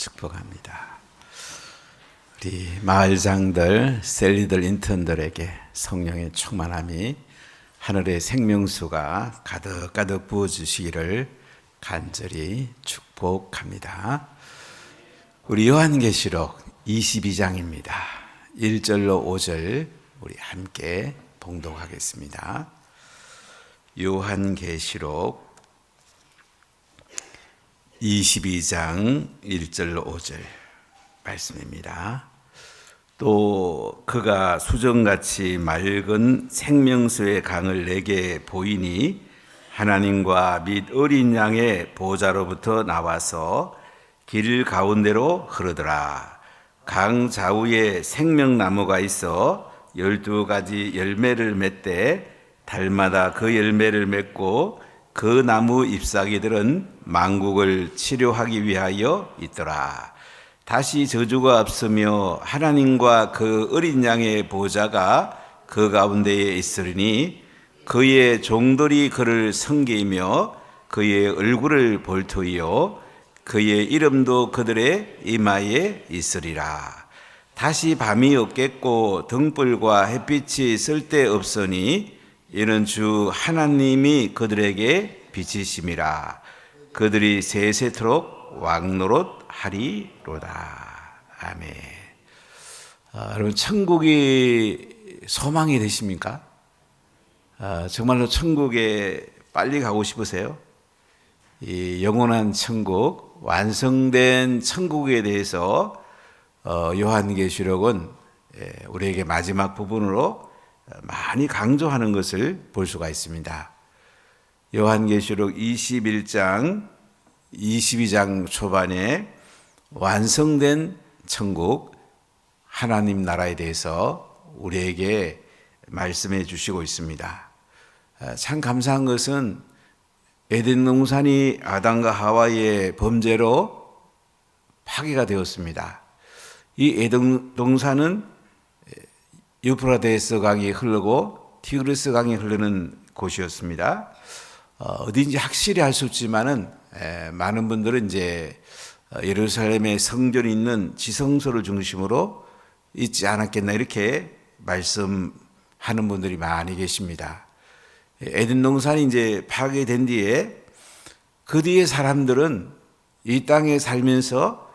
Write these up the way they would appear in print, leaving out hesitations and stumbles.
축복합니다. 우리 마을장들, 셀리들, 인턴들에게 성령의 충만함이 하늘의 생명수가 가득가득 부어주시기를 간절히 축복합니다. 우리 요한계시록 22장입니다. 1절로 5절 우리 함께 봉독하겠습니다. 요한계시록 22장 1절로 5절 말씀입니다. 또 그가 수정같이 맑은 생명수의 강을 내게 보이니 하나님과 및 어린 양의 보좌로부터 나와서 길 가운데로 흐르더라. 강 좌우에 생명나무가 있어 12가지 열매를 맺되 달마다 그 열매를 맺고 그 나무 잎사귀들은 만국을 치료하기 위하여 있더라. 다시 저주가 없으며 하나님과 그 어린 양의 보좌가 그 가운데에 있으리니 그의 종들이 그를 섬기며 그의 얼굴을 볼 터이요 그의 이름도 그들의 이마에 있으리라. 다시 밤이 없겠고 등불과 햇빛이 쓸데없으니 이는 주 하나님이 그들에게 빛이심이라. 그들이 세세토록 왕노릇하리로다. 아멘. 여러분, 천국이 소망이 되십니까? 정말로 천국에 빨리 가고 싶으세요? 이 영원한 천국, 완성된 천국에 대해서 요한계시록은 우리에게 마지막 부분으로 많이 강조하는 것을 볼 수가 있습니다. 요한계시록 21장, 22장 초반에 완성된 천국, 하나님 나라에 대해서 우리에게 말씀해 주시고 있습니다. 참 감사한 것은 에덴 동산이 아담과 하와의 범죄로 파괴가 되었습니다. 이 에덴 동산은 유프라데스 강이 흐르고 티그리스 강이 흐르는 곳이었습니다. 어딘지 확실히 알 수 없지만은 많은 분들은 이제 예루살렘에 성전이 있는 지성소를 중심으로 있지 않았겠나 이렇게 말씀하는 분들이 많이 계십니다. 에덴 동산이 이제 파괴된 뒤에 그 뒤에 사람들은 이 땅에 살면서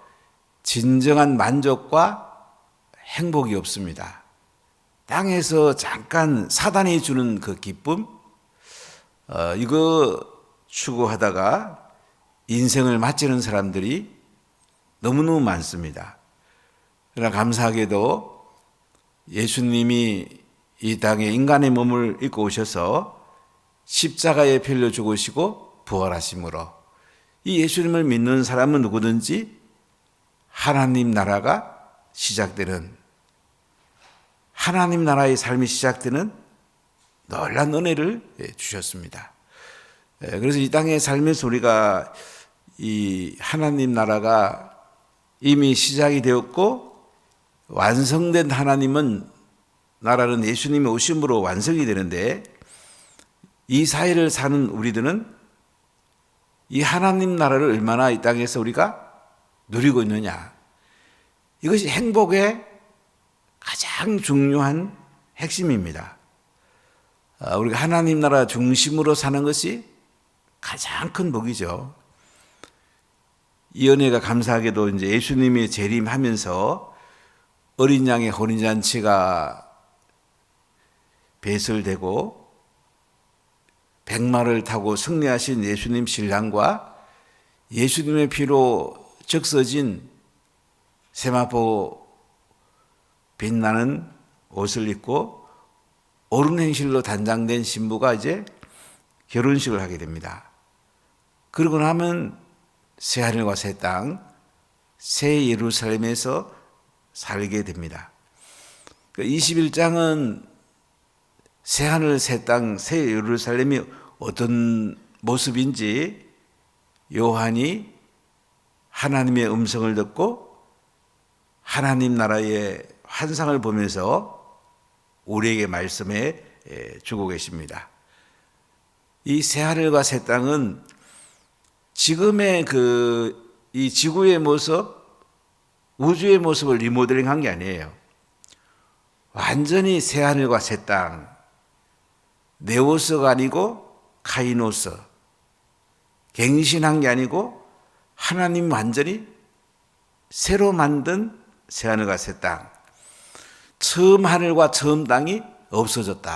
진정한 만족과 행복이 없습니다. 땅에서 잠깐 사단이 주는 그 기쁨, 이거 추구하다가 인생을 마치는 사람들이 너무너무 많습니다. 그러나 감사하게도 예수님이 이 땅에 인간의 몸을 입고 오셔서 십자가에 필려 죽으시고 부활하심으로 이 예수님을 믿는 사람은 누구든지 하나님 나라가 시작되는, 하나님 나라의 삶이 시작되는 놀라운 은혜를 주셨습니다. 그래서 이 땅에 살면서 우리가 이 하나님 나라가 이미 시작이 되었고 완성된 하나님은 나라는 예수님의 오심으로 완성이 되는데 이 사회를 사는 우리들은 이 하나님 나라를 얼마나 이 땅에서 우리가 누리고 있느냐, 이것이 행복의 가장 중요한 핵심입니다. 우리가 하나님 나라 중심으로 사는 것이 가장 큰 복이죠. 이 은혜가 감사하게도 이제 예수님이 재림하면서 어린 양의 혼인잔치가 배설되고 백마를 타고 승리하신 예수님 신랑과 예수님의 피로 적셔진 세마포 빛나는 옷을 입고 옳은 행실로 단장된 신부가 이제 결혼식을 하게 됩니다. 그러고 나면 새 하늘과 새 땅, 새 예루살렘에서 살게 됩니다. 21장은 새 하늘, 새 땅, 새 예루살렘이 어떤 모습인지 요한이 하나님의 음성을 듣고 하나님 나라의 환상을 보면서 우리에게 말씀해 주고 계십니다. 이 새하늘과 새 땅은 지금의 이 지구의 모습, 우주의 모습을 리모델링한 게 아니에요. 완전히 새 하늘과 새 땅, 네오스가 아니고 카이노스, 갱신한 게 아니고 하나님 완전히 새로 만든 새 하늘과 새 땅, 처음 하늘과 처음 땅이 없어졌다.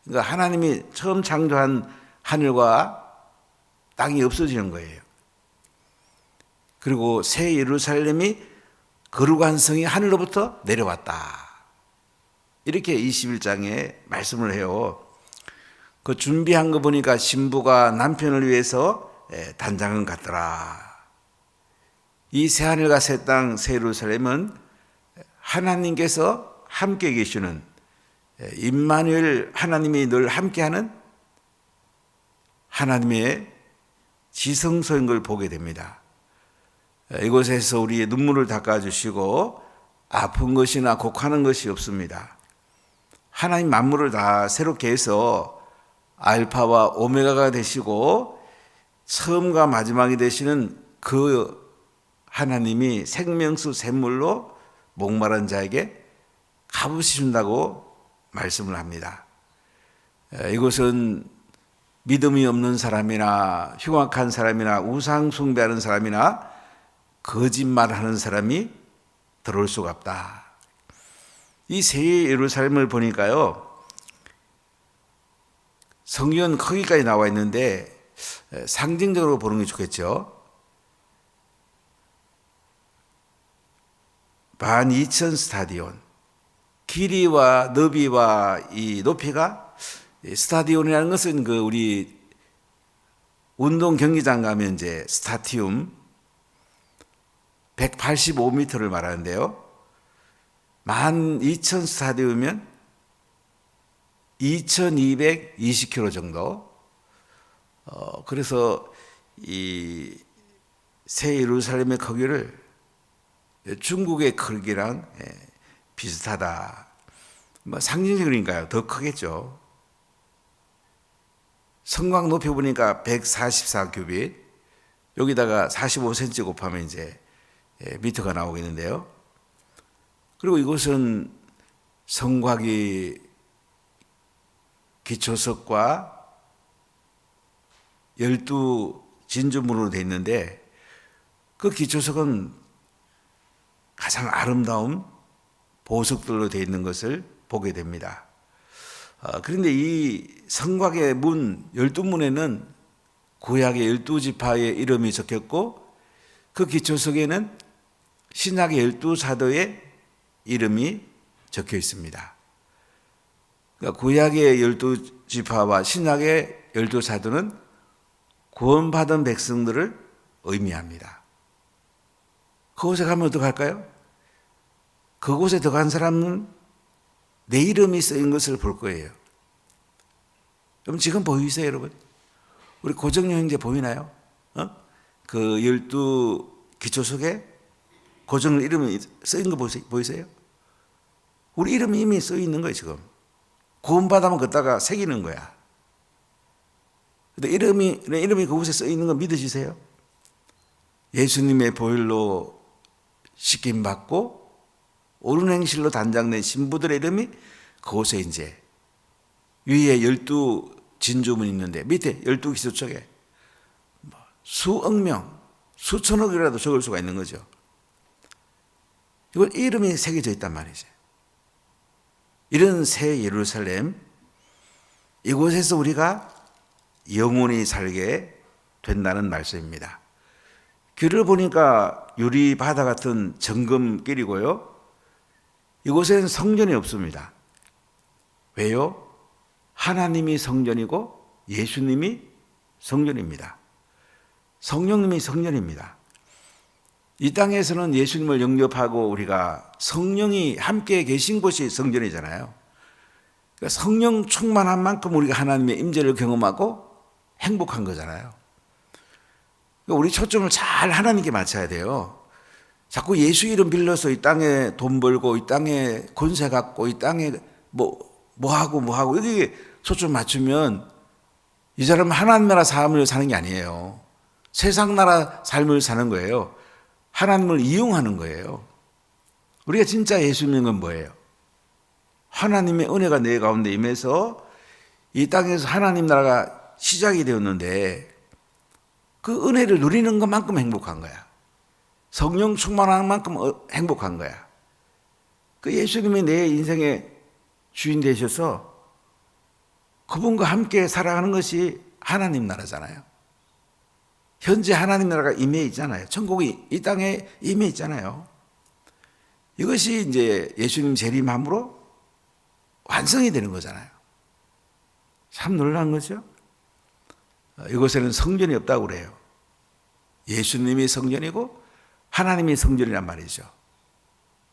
그러니까 하나님이 처음 창조한 하늘과 땅이 없어지는 거예요. 그리고 새 예루살렘이 거룩한 성이 하늘로부터 내려왔다. 이렇게 21장에 말씀을 해요. 그 준비한 거 보니까 신부가 남편을 위해서 단장은 같더라. 이 새 하늘과 새 땅, 새 예루살렘은 하나님께서 함께 계시는 임마누엘, 하나님이 늘 함께하는 하나님의 지성소인 걸 보게 됩니다. 이곳에서 우리의 눈물을 닦아주시고 아픈 것이나 곡하는 것이 없습니다. 하나님 만물을 다 새롭게 해서 알파와 오메가가 되시고 처음과 마지막이 되시는 그 하나님이 생명수 샘물로 목마른 자에게 값없이 준다고 말씀을 합니다. 이곳은 믿음이 없는 사람이나 흉악한 사람이나 우상 숭배하는 사람이나 거짓말하는 사람이 들어올 수가 없다. 이 새 예루살렘을 보니까요, 성경 거기까지 나와 있는데 상징적으로 보는 게 좋겠죠. 12,000 스타디온, 길이와 너비와 이 높이가, 스타디온이라는 것은 그 우리 운동 경기장 가면 이제 스타티움 185m를 말하는데요. 12,000 스타디움이면 2,220km 정도. 그래서 이 새 예루살렘의 크기를 중국의 크기랑 비슷하다. 뭐 상징적이니까요. 더 크겠죠. 성곽 높이 보니까 144규빗, 여기다가 45cm 곱하면 이제 미터가 나오겠는데요. 그리고 이곳은 성곽이 기초석과 12 진주문으로 되어 있는데 그 기초석은 가장 아름다운 보석들로 되어 있는 것을 보게 됩니다. 그런데 이 성곽의 문 12문에는 구약의 12지파의 이름이 적혔고 그 기초석에는 신약의 12사도의 이름이 적혀 있습니다. 그러니까 구약의 12지파와 신약의 12사도는 구원받은 백성들을 의미합니다. 그곳에 가면 어떡할까요? 그곳에 들어간 사람은 내 이름이 쓰인 것을 볼 거예요. 그럼 지금 보이세요, 여러분? 우리 고정용 형제 보이나요? 그 12 기초석에 고정 이름이 쓰인 거 보이세요? 우리 이름이 이미 써 있는 거예요, 지금. 구원받으면 걷다가 새기는 거야. 근데 이름이 그곳에 써 있는 거 믿으시세요? 예수님의 보혈로 씻김 받고 옳은 행실로 단장된 신부들의 이름이 그곳에 이제 위에 12 진주문이 있는데 밑에 12 기초석에 수억 명, 수천억이라도 적을 수가 있는 거죠. 이건 이름이 새겨져 있단 말이죠. 이런 새 예루살렘, 이곳에서 우리가 영원히 살게 된다는 말씀입니다. 길을 보니까 유리 바다 같은 정금길이고요. 이곳에는 성전이 없습니다. 왜요? 하나님이 성전이고 예수님이 성전입니다. 성령님이 성전입니다. 이 땅에서는 예수님을 영접하고 우리가 성령이 함께 계신 곳이 성전이잖아요. 그러니까 성령 충만한 만큼 우리가 하나님의 임재를 경험하고 행복한 거잖아요. 그러니까 우리 초점을 잘 하나님께 맞춰야 돼요. 자꾸 예수 이름 빌려서 이 땅에 돈 벌고 이 땅에 권세 갖고 이 땅에 뭐하고 여기 초점 맞추면 이 사람은 하나님 나라 삶을 사는 게 아니에요. 세상 나라 삶을 사는 거예요. 하나님을 이용하는 거예요. 우리가 진짜 예수 믿는 건 뭐예요? 하나님의 은혜가 내 가운데 임해서 이 땅에서 하나님 나라가 시작이 되었는데 그 은혜를 누리는 것만큼 행복한 거야. 성령 충만한 만큼 행복한 거야. 그 예수님이 내 인생의 주인 되셔서 그분과 함께 살아가는 것이 하나님 나라잖아요. 현재 하나님 나라가 임해 있잖아요. 천국이 이 땅에 임해 있잖아요. 이것이 이제 예수님 재림함으로 완성이 되는 거잖아요. 참 놀라운 거죠. 이곳에는 성전이 없다고 그래요. 예수님이 성전이고 하나님이 성전이란 말이죠.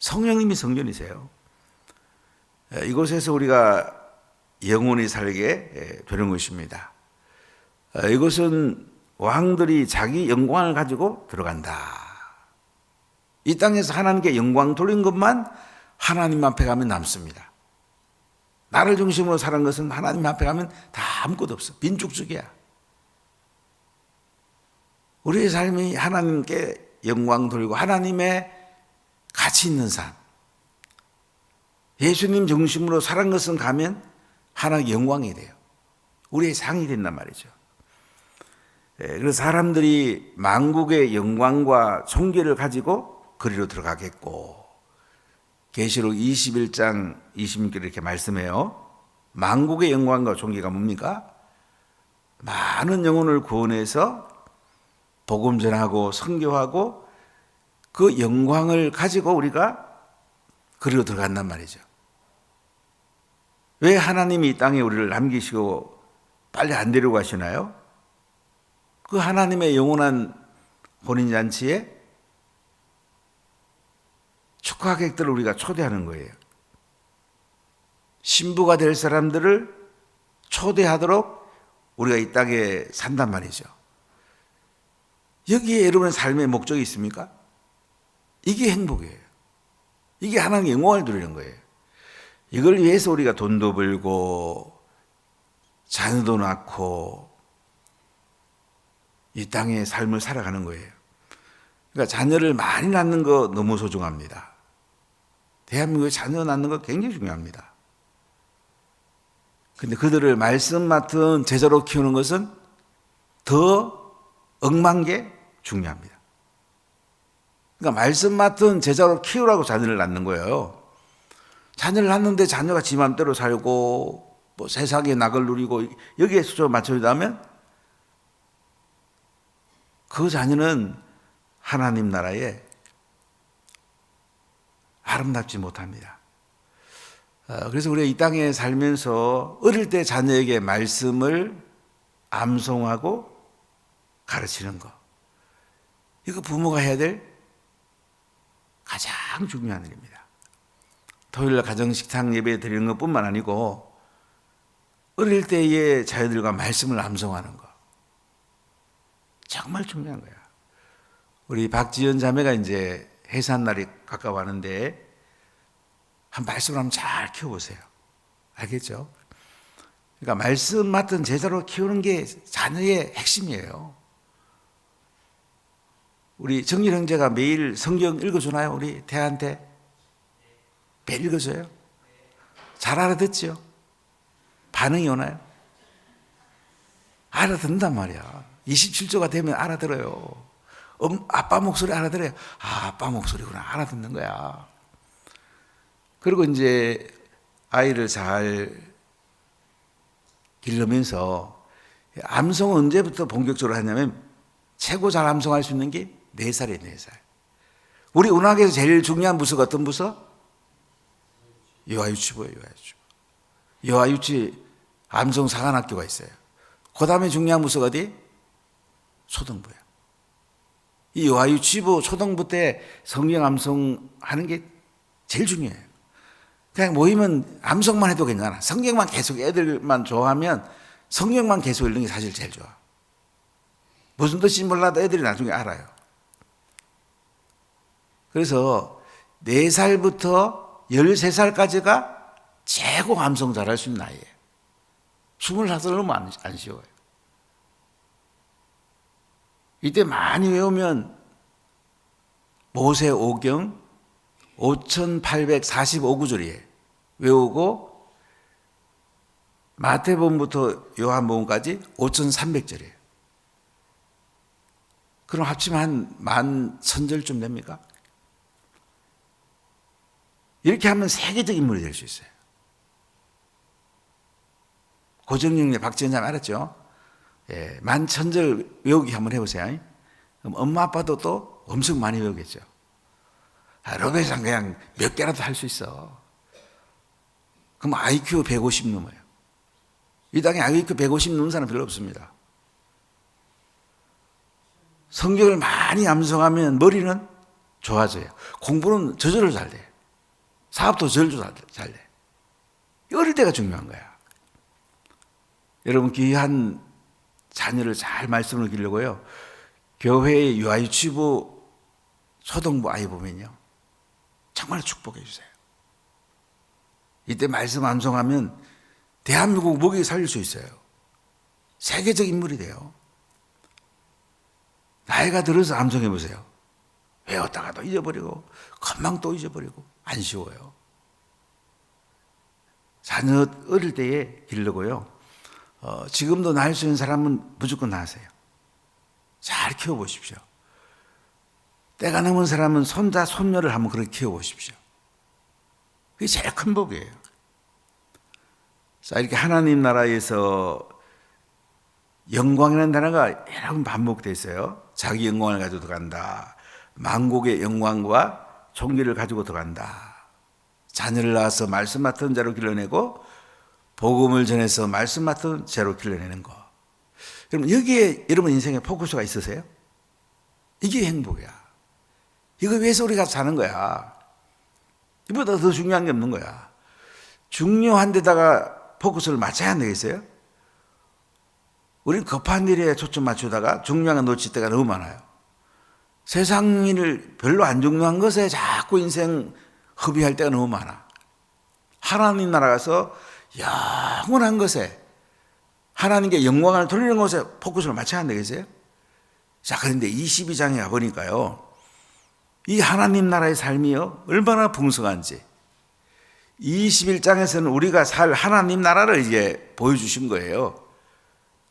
성령님이 성전이세요. 이곳에서 우리가 영원히 살게 되는 것입니다. 이곳은 왕들이 자기 영광을 가지고 들어간다. 이 땅에서 하나님께 영광 돌린 것만 하나님 앞에 가면 남습니다. 나를 중심으로 사는 것은 하나님 앞에 가면 다 아무것도 없어. 빈죽죽이야. 우리의 삶이 하나님께 영광 돌리고 하나님의 가치 있는 삶. 예수님 중심으로 사는 것은 가면 하나님의 영광이 돼요. 우리의 상이 된단 말이죠. 그래서 사람들이 만국의 영광과 존귀를 가지고 그리로 들어가겠고, 계시록 21장 26절 이렇게 말씀해요. 만국의 영광과 존귀가 뭡니까? 많은 영혼을 구원해서 복음 전하고 선교하고 그 영광을 가지고 우리가 그리로 들어간단 말이죠. 왜 하나님이 이 땅에 우리를 남기시고 빨리 안 데리고 가시나요? 그 하나님의 영원한 혼인잔치에 축하객들을 우리가 초대하는 거예요. 신부가 될 사람들을 초대하도록 우리가 이 땅에 산단 말이죠. 여기에 여러분의 삶의 목적이 있습니까? 이게 행복이에요. 이게 하나님의 영광을 누리는 거예요. 이걸 위해서 우리가 돈도 벌고 자녀도 낳고 이 땅의 삶을 살아가는 거예요. 그러니까 자녀를 많이 낳는 거 너무 소중합니다. 대한민국에 자녀 낳는 거 굉장히 중요합니다. 근데 그들을 말씀 맡은 제자로 키우는 것은 더 억만 게 중요합니다. 그러니까 말씀 맡은 제자로 키우라고 자녀를 낳는 거예요. 자녀를 낳는데 자녀가 지 맘대로 살고 뭐 세상의 낙을 누리고 여기에 수저 맞춰주다면 그 자녀는 하나님 나라에 아름답지 못합니다. 그래서 우리가 이 땅에 살면서 어릴 때 자녀에게 말씀을 암송하고 가르치는 거, 이거 부모가 해야 될 가장 중요한 일입니다. 토요일날 가정식탁 예배 드리는 것뿐만 아니고 어릴 때의 자녀들과 말씀을 암송하는 거 정말 중요한 거야. 우리 박지연 자매가 이제 해산날이 가까워하는데 한 말씀을 한번 잘 키워보세요. 알겠죠? 그러니까 말씀 맡은 제자로 키우는 게 자녀의 핵심이에요. 우리 정일 형제가 매일 성경 읽어주나요? 우리 태한테? 매일 읽어줘요? 잘 알아듣죠? 반응이 오나요? 알아듣는단 말이야. 27조가 되면 알아들어요. 아빠 목소리 알아들어요. 아, 아빠 목소리구나. 알아듣는 거야. 그리고 이제 아이를 잘 기르면서 암송은 언제부터 본격적으로 하냐면 최고 잘 암송할 수 있는 게 4살이에요, 4살. 우리 운학에서 제일 중요한 부서가 어떤 부서? 여아유치부예요, 여아유치부. 여아유치 암송 사관학교가 있어요. 그 다음에 중요한 부서가 어디? 초등부야. 이 여아유치부 초등부 때 성경 암송하는 게 제일 중요해요. 그냥 모이면 암송만 해도 괜찮아. 성경만 계속 애들만 좋아하면 성경만 계속 읽는 게 사실 제일 좋아. 무슨 뜻인지 몰라도 애들이 나중에 알아요. 그래서 4살부터 13살까지가 최고 암송 잘할 수 있는 나이예요. 25살 넘으면 안 쉬워요. 이때 많이 외우면 모세오경 5845구절이에요. 외우고 마태복음부터 요한복음까지 5300절이에요. 그럼 합치면 한 10,000절쯤 됩니까? 이렇게 하면 세계적 인물이 될 수 있어요. 고정영래 박지원장 알았죠? 예, 11,000절 외우기 한번 해보세요. 그럼 엄마 아빠도 또 엄청 많이 외우겠죠. 로베상 그냥 몇 개라도 할 수 있어. 그럼 IQ 150 넘어요. 이 땅에 IQ 150 넘는 사람 별로 없습니다. 성경을 많이 암송하면 머리는 좋아져요. 공부는 저절로 잘 돼요. 사업도 저절로 잘 돼요. 어릴 때가 중요한 거야. 여러분 귀한 자녀를 잘 말씀을 드리려고요. 교회의 유아유치부 초등부 아이 보면요. 정말 축복해 주세요. 이때 말씀 암송하면 대한민국 목이 살릴 수 있어요. 세계적 인물이 돼요. 나이가 들어서 암송해 보세요. 외웠다가 또 잊어버리고 금방 또 잊어버리고 안 쉬워요. 자녀 어릴 때에 기르고요. 지금도 낳을 수 있는 사람은 무조건 낳으세요. 잘 키워보십시오. 때가 넘은 사람은 손자, 손녀를 한번 그렇게 키워보십시오. 그게 제일 큰 복이에요. 자, 이렇게 하나님 나라에서 영광이라는 단어가 여러 번 반복되어 있어요. 자기 영광을 가지고 들어간다. 만국의 영광과 존귀를 가지고 들어간다. 자녀를 낳아서 말씀 맡은 자로 길러내고 복음을 전해서 말씀 맡은 자로 길러내는 거. 여러분 여기에 여러분 인생에 포커스가 있으세요? 이게 행복이야. 이거 위해서 우리가 사는 거야. 이보다 더 중요한 게 없는 거야. 중요한 데다가 포커스를 맞춰야 안 되겠어요? 우리는 급한 일에 초점 맞추다가 중요한 거 놓칠 때가 너무 많아요. 세상 일 별로 안 중요한 것에 자꾸 인생 허비할 때가 너무 많아. 하나님 나라 가서 영원한 것에 하나님께 영광을 돌리는 것에 포커스를 맞춰야 안 되겠어요? 자, 그런데 22장에 가보니까요. 이 하나님 나라의 삶이요. 얼마나 풍성한지. 21장에서는 우리가 살 하나님 나라를 이제 보여주신 거예요.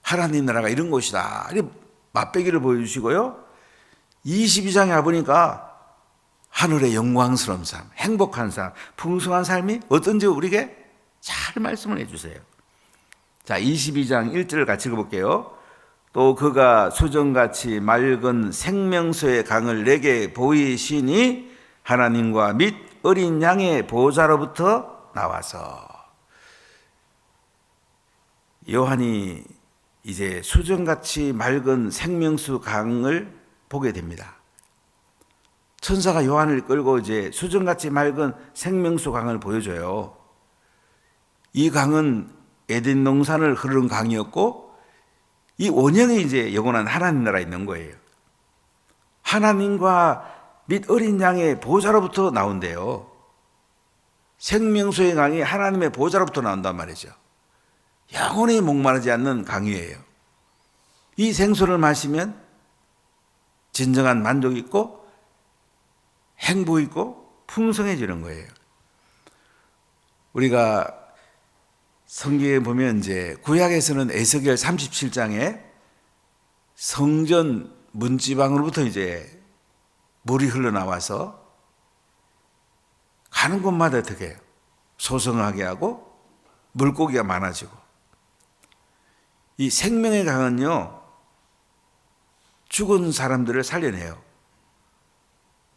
하나님 나라가 이런 곳이다. 맛배기를 보여주시고요. 22장에 가보니까 하늘의 영광스러운 삶, 행복한 삶, 풍성한 삶이 어떤지 우리에게 잘 말씀을 해주세요. 자, 22장 1절을 같이 읽어볼게요. 또 그가 수정같이 맑은 생명수의 강을 내게 보이시니 하나님과 및 어린 양의 보호자로부터 나와서. 요한이 이제 수정같이 맑은 생명수 강을 보게 됩니다. 천사가 요한을 끌고 이제 수정같이 맑은 생명수 강을 보여줘요. 이 강은 에덴 동산을 흐르는 강이었고 이 원형이 이제 영원한 하나님 나라에 있는 거예요. 하나님과 및 어린 양의 보호자로부터 나온대요. 생명수의 강이 하나님의 보호자로부터 나온단 말이죠. 영원히 목마르지 않는 강이에요. 이 생수를 마시면 진정한 만족이 있고 행복이 있고 풍성해지는 거예요. 우리가 성경에 보면 이제 구약에서는 에스겔 37장에 성전 문지방으로부터 이제 물이 흘러나와서 가는 곳마다 어떻게 해요? 소성하게 하고 물고기가 많아지고. 이 생명의 강은요, 죽은 사람들을 살려내요.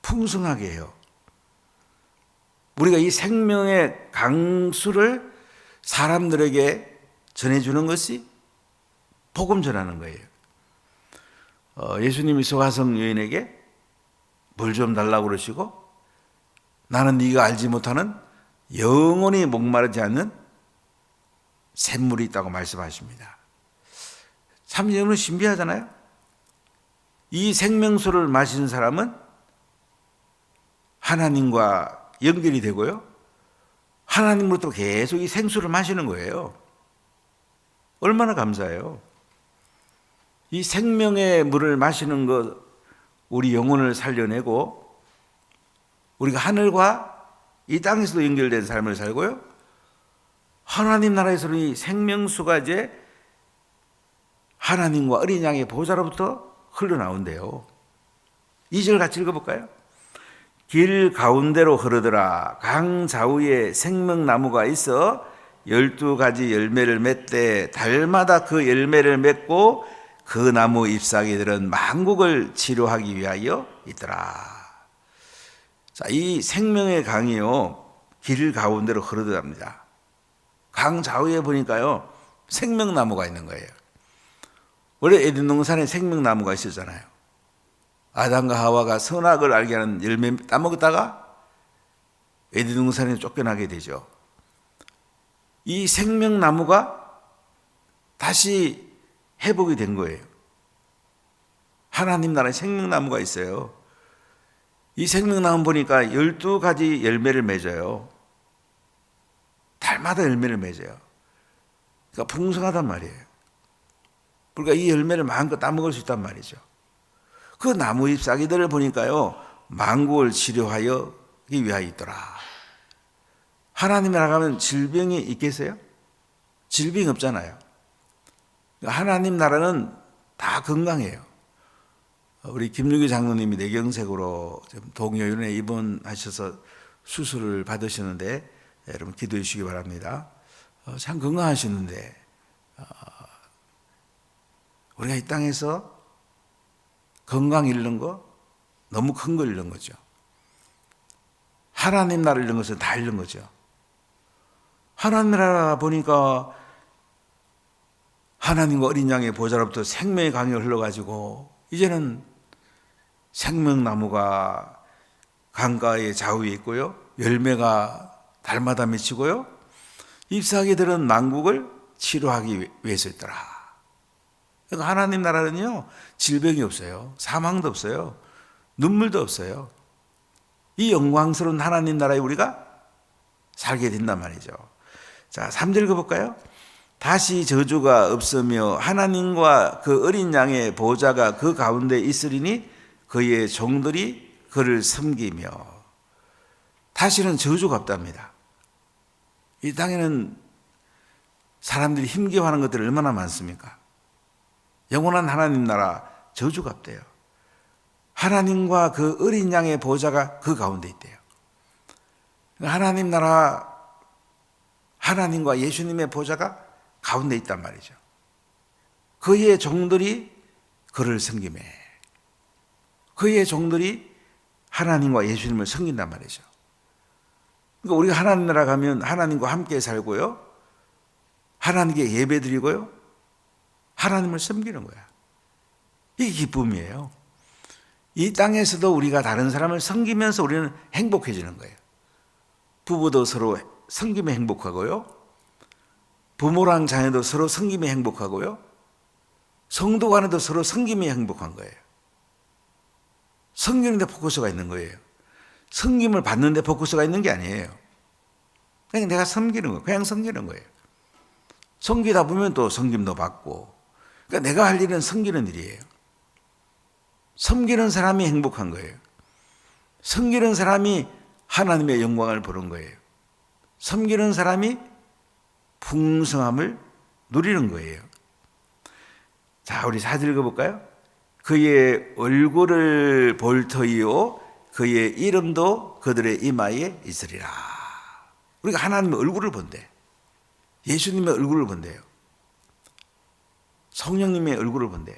풍성하게 해요. 우리가 이 생명의 강수를 사람들에게 전해주는 것이 복음 전하는 거예요. 예수님이 소가성 여인에게 물 좀 달라고 그러시고 나는 네가 알지 못하는 영원히 목마르지 않는 샘물이 있다고 말씀하십니다. 참 여러분 신비하잖아요. 이 생명수를 마시는 사람은 하나님과 연결이 되고요. 하나님으로부터 계속 이 생수를 마시는 거예요. 얼마나 감사해요. 이 생명의 물을 마시는 것, 우리 영혼을 살려내고 우리가 하늘과 이 땅에서도 연결된 삶을 살고요. 하나님 나라에서는 이 생명수가 이제 하나님과 어린 양의 보좌로부터 흘러나온대요. 2절 같이 읽어볼까요? 길 가운데로 흐르더라. 강 좌우에 생명나무가 있어 12가지 열매를 맺되 달마다 그 열매를 맺고 그 나무 잎사귀들은 만국을 치료하기 위하여 있더라. 자, 이 생명의 강이요, 길 가운데로 흐르더랍니다. 강 좌우에 보니까요, 생명나무가 있는 거예요. 원래 에덴 동산에 생명나무가 있었잖아요. 아담과 하와가 선악을 알게 하는 열매 따먹다가 에덴 동산에 쫓겨나게 되죠. 이 생명나무가 다시 회복이 된 거예요. 하나님 나라에 생명나무가 있어요. 이 생명나무 보니까 12가지 열매를 맺어요. 달마다 열매를 맺어요. 그러니까 풍성하단 말이에요. 그러니까 이 열매를 마음껏 따먹을 수 있단 말이죠. 그 나무 잎사귀들을 보니까요, 만국을 치료하여 위하여 있더라. 하나님 나라 가면 질병이 있겠어요? 질병이 없잖아요. 하나님 나라는 다 건강해요. 우리 김유기 장로님이 뇌경색으로 동요인에 입원하셔서 수술을 받으시는데 여러분 기도해 주시기 바랍니다. 참 건강하시는데 우리가 이 땅에서 건강 잃는 거 너무 큰 거 잃는 거죠. 하나님 나라 잃는 것은 다 잃는 거죠. 하나님 나라 보니까 하나님과 어린 양의 보좌로부터 생명의 강이 흘러가지고 이제는 생명나무가 강가의 좌우에 있고요. 열매가 달마다 맺히고요. 잎사귀들은 만국을 치료하기 위해서 있더라. 그러니까 하나님 나라는요, 질병이 없어요. 사망도 없어요. 눈물도 없어요. 이 영광스러운 하나님 나라에 우리가 살게 된단 말이죠. 자, 3절 읽어볼까요? 다시 저주가 없으며 하나님과 그 어린 양의 보좌가 그 가운데 있으리니 그의 종들이 그를 섬기며. 다시는 저주가 없답니다. 이 땅에는 사람들이 힘겨워하는 것들이 얼마나 많습니까? 영원한 하나님 나라 저주가 없대요. 하나님과 그 어린 양의 보좌가 그 가운데 있대요. 하나님 나라, 하나님과 예수님의 보좌가 가운데 있단 말이죠. 그의 종들이 그를 섬기매. 그의 종들이 하나님과 예수님을 섬긴단 말이죠. 그러니까 우리가 하나님 나라 가면 하나님과 함께 살고요, 하나님께 예배드리고요, 하나님을 섬기는 거야. 이게 기쁨이에요. 이 땅에서도 우리가 다른 사람을 섬기면서 우리는 행복해지는 거예요. 부부도 서로 섬김에 행복하고요, 부모랑 자녀도 서로 섬김에 행복하고요, 성도 간에도 서로 섬김에 행복한 거예요. 섬기는데 포커스가 있는 거예요. 섬김을 받는데 포커스가 있는 게 아니에요. 그냥 내가 섬기는 거예요. 그냥 섬기는 거예요. 섬기다 보면 또 섬김도 받고, 그러니까 내가 할 일은 섬기는 일이에요. 섬기는 사람이 행복한 거예요. 섬기는 사람이 하나님의 영광을 보는 거예요. 섬기는 사람이 풍성함을 누리는 거예요. 자, 우리 4절 읽어볼까요? 그의 얼굴을 볼 터이요 그의 이름도 그들의 이마에 있으리라. 우리가 하나님의 얼굴을 본대. 예수님의 얼굴을 본대요. 성령님의 얼굴을 본대요.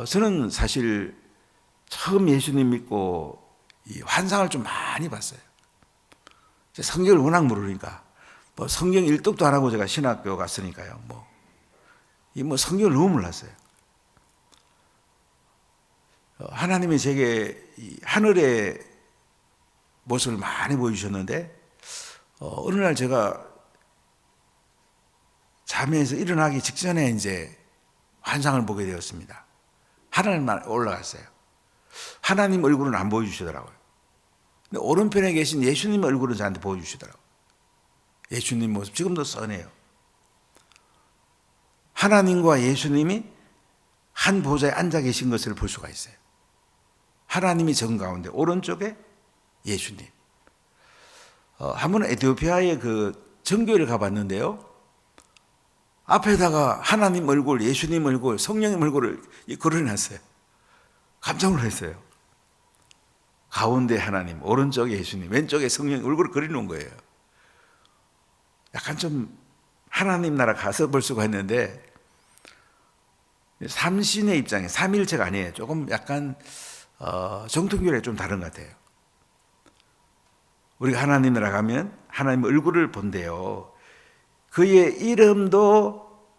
저는 사실 처음 예수님 믿고 이 환상을 좀 많이 봤어요. 성경을 워낙 모르니까 성경 일독도 안 하고 제가 신학교 갔으니까요. 성경을 너무 몰랐어요. 하나님이 제게 이 하늘의 모습을 많이 보여주셨는데 어느 날 제가 잠에서 일어나기 직전에 이제 환상을 보게 되었습니다. 하늘만 올라갔어요. 하나님 얼굴은 안 보여주시더라고요. 근데 오른편에 계신 예수님 얼굴은 저한테 보여주시더라고요. 예수님 모습 지금도 선해요. 하나님과 예수님이 한 보좌에 앉아 계신 것을 볼 수가 있어요. 하나님이 정 가운데, 오른쪽에 예수님. 한 번은 에티오피아의 그 정교회를 가봤는데요. 앞에다가 하나님 얼굴, 예수님 얼굴, 성령님 얼굴을 그려놨어요. 깜짝 놀랐어요. 가운데 하나님, 오른쪽에 예수님, 왼쪽에 성령 얼굴을 그려놓은 거예요. 약간 좀 하나님 나라 가서 볼 수가 있는데 삼신의 입장에 삼일체가 아니에요. 조금 약간 정통교회랑 좀 다른 것 같아요. 우리가 하나님 나라 가면 하나님 얼굴을 본대요. 그의 이름도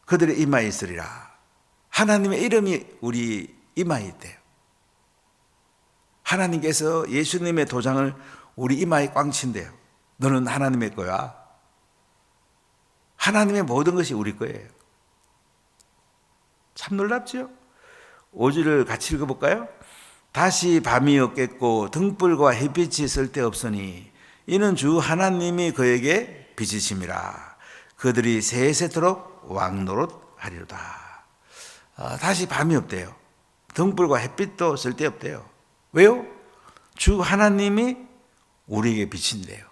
그들의 이마에 있으리라. 하나님의 이름이 우리 이마에 있대요. 하나님께서 예수님의 도장을 우리 이마에 꽝 친대요. 너는 하나님의 거야. 하나님의 모든 것이 우리 거예요. 참 놀랍죠? 5절을 같이 읽어볼까요? 다시 밤이 없겠고 등불과 햇빛이 쓸데없으니 이는 주 하나님이 그에게 빛이심이라. 그들이 세세토록 왕노릇하리로다. 다시 밤이 없대요. 등불과 햇빛도 쓸데없대요. 왜요? 주 하나님이 우리에게 비친대요.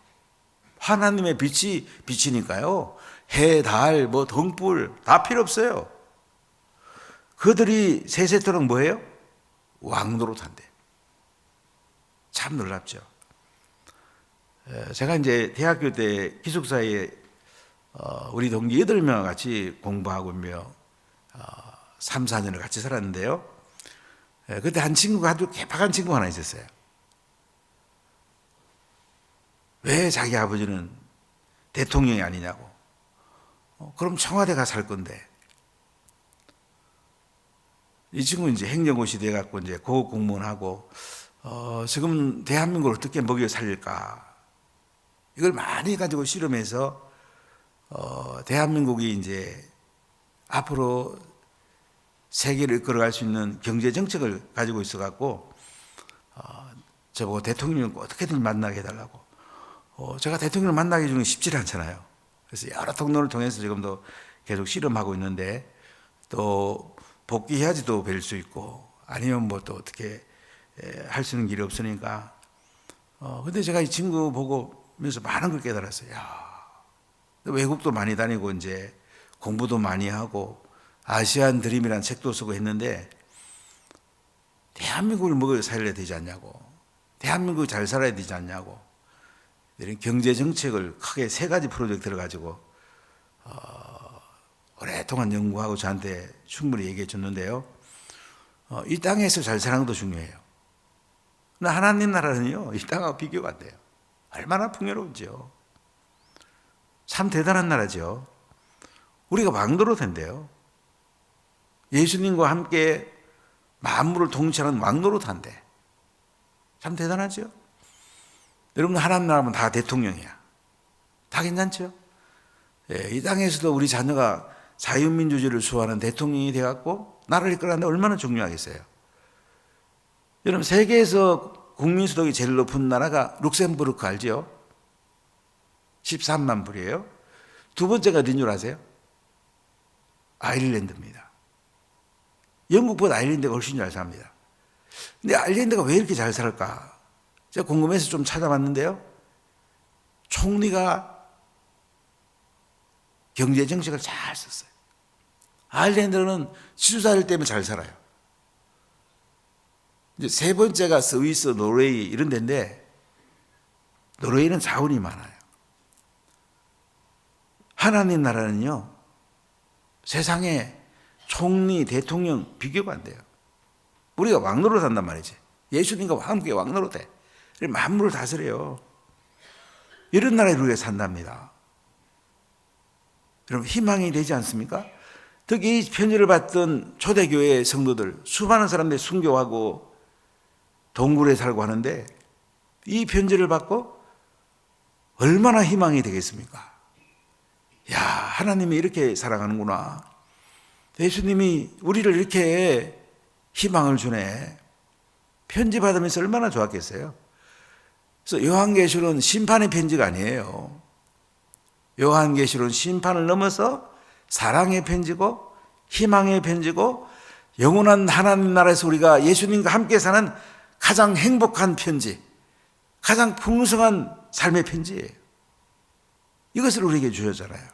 하나님의 빛이 비치니까요. 해, 달, 등불 다 필요 없어요. 그들이 세세토록 뭐예요? 왕노릇한대. 참 놀랍죠. 제가 이제 대학교 때 기숙사에 우리 동기 8명 같이 공부하고 며 3, 4년을 같이 살았는데요. 그때 한 친구가 아주 개박한 친구가 하나 있었어요. 왜 자기 아버지는 대통령이 아니냐고. 그럼 청와대 가 살 건데. 이 친구는 이제 행정고시 돼갖고 이제 고급 공무원하고, 지금 대한민국을 어떻게 먹여 살릴까. 이걸 많이 가지고 실험해서, 대한민국이 이제 앞으로 세계를 이끌어갈 수 있는 경제 정책을 가지고 있어갖고, 저보고 대통령을 어떻게든 만나게 해달라고. 제가 대통령을 만나게 해주는 게 쉽지 않잖아요. 그래서 여러 통로를 통해서 지금도 계속 실험하고 있는데, 또 복귀해야지 또 뵐 수 있고, 아니면 또 어떻게 할 수 있는 길이 없으니까. 근데 제가 이 친구 보고면서 많은 걸 깨달았어요. 외국도 많이 다니고, 이제 공부도 많이 하고, 아시안 드림이라는 책도 쓰고 했는데, 대한민국을 먹여 살려야 되지 않냐고. 대한민국이 잘 살아야 되지 않냐고. 이런 경제 정책을 크게 3가지 프로젝트를 가지고 오랫동안 연구하고 저한테 충분히 얘기해 줬는데요. 이 땅에서 잘 사는 것도 중요해요. 그러나 하나님 나라는요, 이 땅하고 비교가 안 돼요. 얼마나 풍요로운지요. 참 대단한 나라죠. 우리가 왕노릇한대요. 예수님과 함께 만물을 통치하는 왕노릇한대. 참 대단하죠. 여러분, 하나님 나라면 다 대통령이야. 다 괜찮죠? 이 땅에서도 우리 자녀가 자유민주주의를 수호하는 대통령이 돼갖고 나라를 이끌어가는데 얼마나 중요하겠어요. 여러분, 세계에서 국민소득이 제일 높은 나라가 룩셈부르크 알죠? 13만 불이에요. 두 번째가 어딘 줄 아세요? 아일랜드입니다. 영국보다 아일랜드가 훨씬 잘 삽니다. 근데 아일랜드가 왜 이렇게 잘 살까? 제가 궁금해서 좀 찾아봤는데요. 총리가 경제 정책을 잘 썼어요. 아일랜드는 지주사들 때문에 잘 살아요. 이제 3번째가 스위스, 노르웨이 이런 데인데, 노르웨이는 자원이 많아요. 하나님 나라는요, 세상에 총리, 대통령 비교가 안 돼요. 우리가 왕노릇 한단 말이지. 예수님과 함께 왕노릇해. 만물을 다스려요. 이런 나라에 우리가 산답니다. 여러분, 희망이 되지 않습니까? 특히 이 편지를 받던 초대교회 성도들, 수많은 사람들이 순교하고 동굴에 살고 하는데, 이 편지를 받고 얼마나 희망이 되겠습니까? 야, 하나님이 이렇게 사랑하는구나. 예수님이 우리를 이렇게 희망을 주네. 편지 받으면서 얼마나 좋았겠어요? 그래서 요한계시록은 심판의 편지가 아니에요. 요한계시록은 심판을 넘어서 사랑의 편지고 희망의 편지고 영원한 하나님 나라에서 우리가 예수님과 함께 사는 가장 행복한 편지, 가장 풍성한 삶의 편지예요. 이것을 우리에게 주셨잖아요.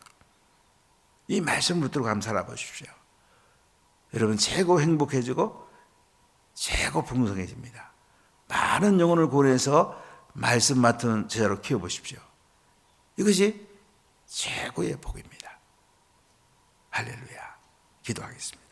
이 말씀을 붙들고 한번 살아보십시오. 여러분 최고 행복해지고 최고 풍성해집니다. 많은 영혼을 구원해서 말씀 맡은 제자로 키워보십시오. 이것이 최고의 복입니다. 할렐루야. 기도하겠습니다.